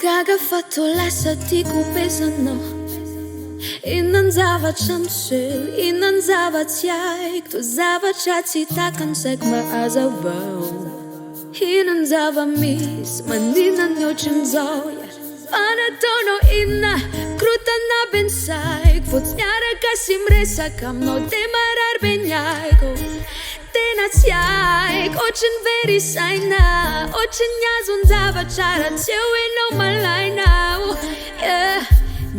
Gaga fatto l'essatico pesano Inan zavatra miseho Inan zavatra haiko Zavatra tsy takan saiko mahazavao Inan zava-misy maninona ohatrin'izao Fa nataonao inona Krotana ben saiko Fotsy miaraka sy miresaka aminao dia marary be ny aiko Tena tsy haiko Ohatrin'ny very saina Ohatrin'ny azon-javatra raha tsy eo ianao malaina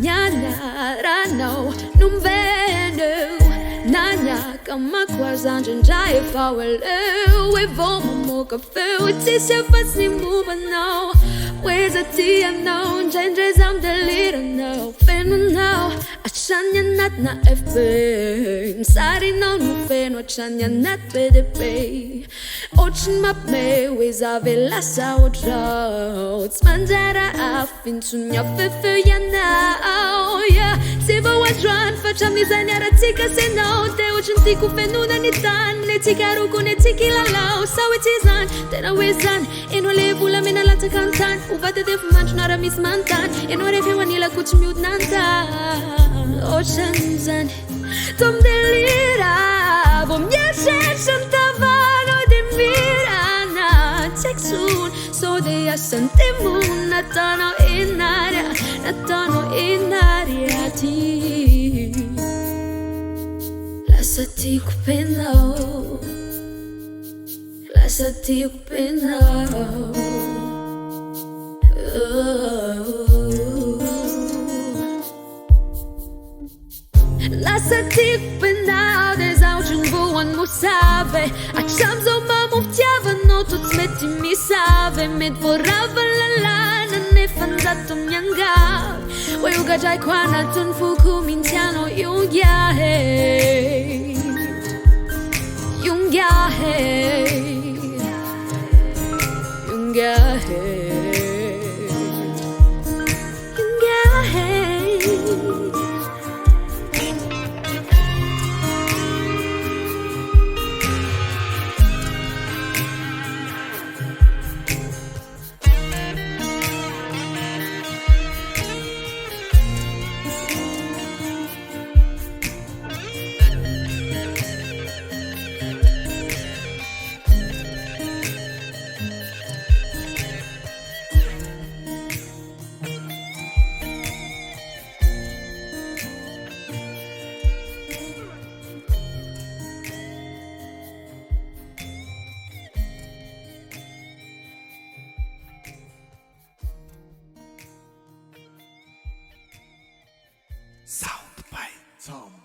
Nianaranao nombenao Nanaka makoazandrindray efa ho aleo Evao mamoaka feo Tsisy afa-tsy ny mombanao Oeza ty anao Indraindray zaho midaliranao Fenonao Hatrany anatina FB Nisarinao no feno hatrany anaty BDP Ohatrany mampime Oeza ve lasa ohatrao Tsy manjara afy Intsony afefeo ianao Tsy vao androany fa hatramin'izay niaratsika senao Te ohatrany tiako fenona ny tany Ne tsika roko ne tsika ilalao Sa hoe tsy zany Tena hoe zany Enao le volamena latsaka an-tany Ovata dia fomandro na raha misy manontany Enao rehefa eo anilako tsy mihodina an-tany Ohatran'izany Tô midelira Vao mieritreritra ny tavanao dia mirana Tsy haiko tsony Sao dia asany temony Nataonao inarya Nataonao inarya ty Lasa tiako penao Lasa tiako penao Lasa tiako penao Dia zaho ohatrany voan'ny Mosavy Hatramin'izao mamofy tiavanao Tô tsy mety misavy Mety voarava lalàna Nefa njato miangavy Hoe hogadraiko anatin'ny foko Mintsy anao iungahe Iungahe Iungahe Iungahe Sound by Tom.